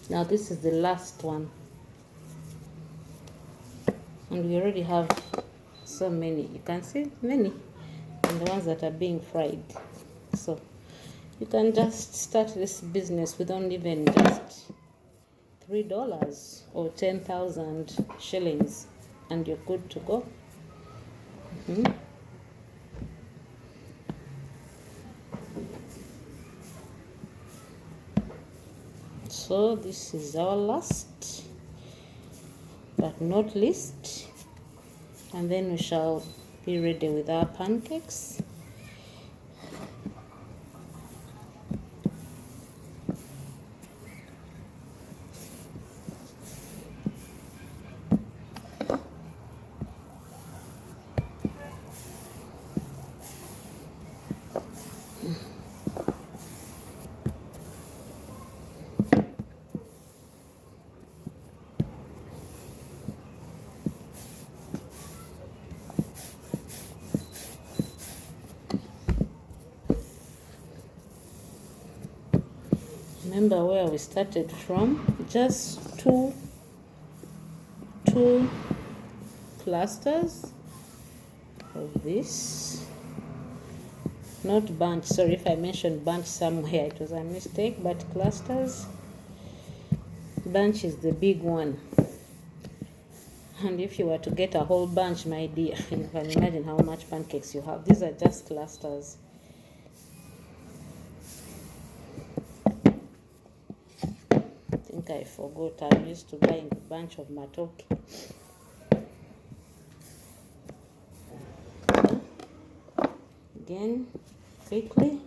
Now this is the last one, and we already have so many. You can see many, and the ones that are being fried. So you can just start this business with only even just $3 or 10,000 shillings, and you're good to go. So this is our last but not least, and then we shall be ready with our pancakes. Remember where we started from? Just two clusters of this, not bunch. Sorry if I mentioned bunch somewhere, it was a mistake, but clusters. Bunch is the big one, and if you were to get a whole bunch, my dear, you can imagine how much pancakes you have. These are just clusters. I forgot I'm used to buying a bunch of matoke. Again, quickly.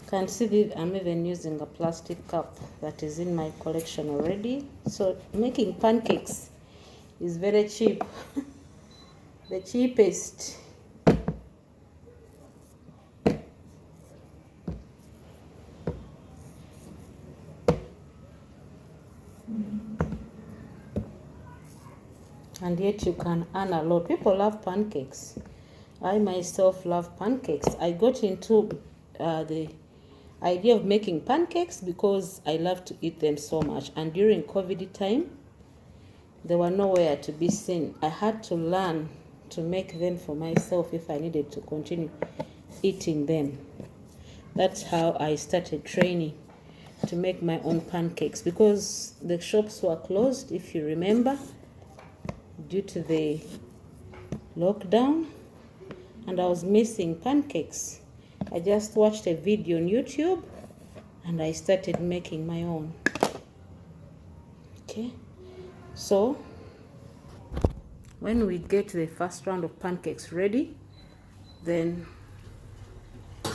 Can see that I'm even using a plastic cup that is in my collection already. So making pancakes is very cheap. The cheapest. And yet you can earn a lot. People love pancakes. I myself love pancakes. I got into the idea of making pancakes because I love to eat them so much. And during COVID time, they were nowhere to be seen. I had to learn to make them for myself if I needed to continue eating them. That's how I started training to make my own pancakes, because the shops were closed, if you remember, due to the lockdown, and I was missing pancakes. I just watched a video on YouTube and I started making my own. Okay, so when we get the first round of pancakes ready, then a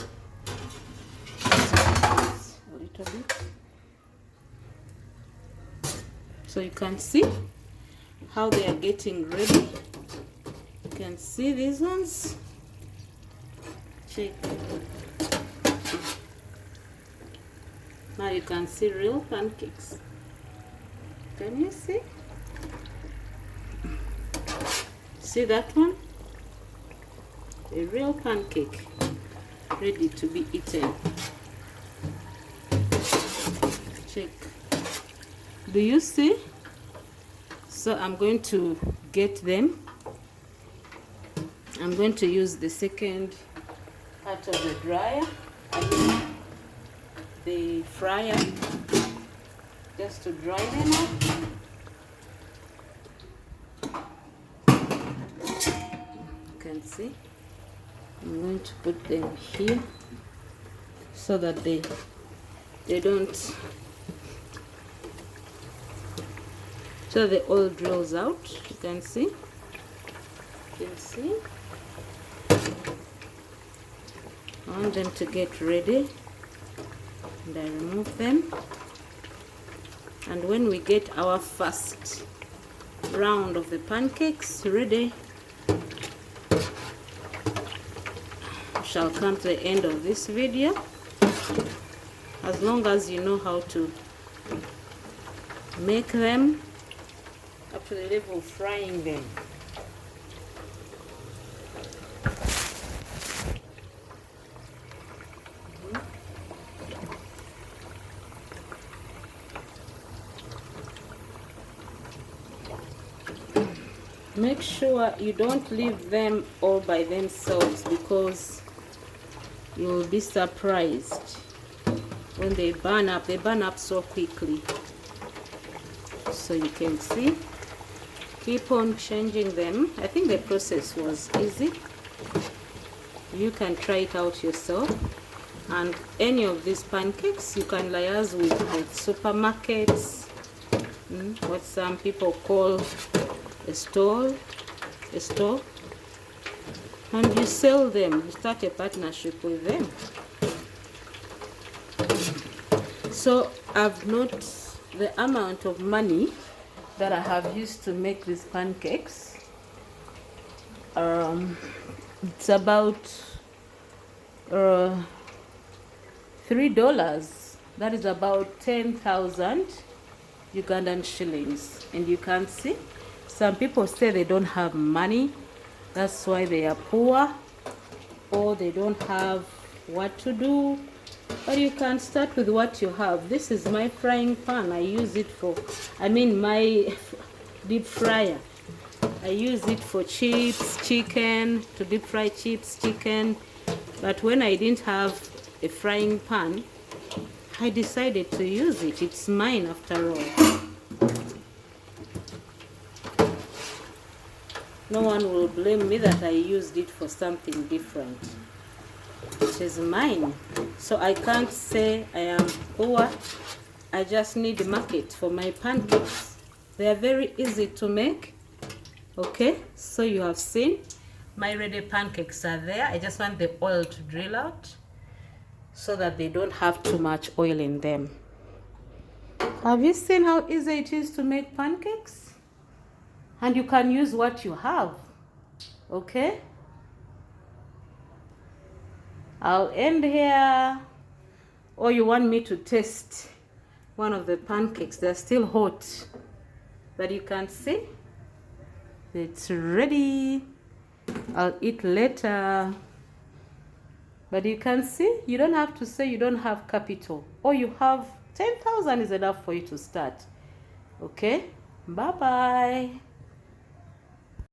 little bit, so you can see how they are getting ready. You can see these ones. Check. Now you can see real pancakes. Can you see? See that one? A real pancake ready to be eaten. Check. Do you see? So I'm going to get them. I'm going to use the second part of the dryer, the fryer, just to dry them up. You can see. I'm going to put them here so that they don't, so the oil drills out. You can see. You can see. I want them to get ready, and I remove them. And when we get our first round of the pancakes ready, we shall come to the end of this video. As long as you know how to make them up to the level of frying them. make sure you don't leave them all by themselves, because you'll be surprised when they burn up so quickly. So you can see, keep on changing them. I think the process was easy. You can try it out yourself. And any of these pancakes you can liaise with supermarkets, what some people call a store, and you sell them. You start a partnership with them. So I've noted the amount of money that I have used to make these pancakes. It's about $3. That is about 10,000 Ugandan shillings. And you can see, some people say they don't have money, that's why they are poor, or they don't have what to do. But you can start with what you have. This is my frying pan. I use it for, my deep fryer. I use it for chips, chicken, to deep fry chips, chicken. But when I didn't have a frying pan, I decided to use it. It's mine after all. No one will blame me that I used it for something different. It is mine. So I can't say I am poor. I just need a market for my pancakes. They are very easy to make. Okay, so you have seen my ready pancakes are there. I just want the oil to drill out so that they don't have too much oil in them. Have you seen how easy it is to make pancakes? And you can use what you have. Okay, I'll end here. Or you want me to taste one of the pancakes? They're still hot, but you can see it's ready. I'll eat later. But you can see, you don't have to say you don't have capital, or you have 10,000 is enough for you to start. Okay, bye bye.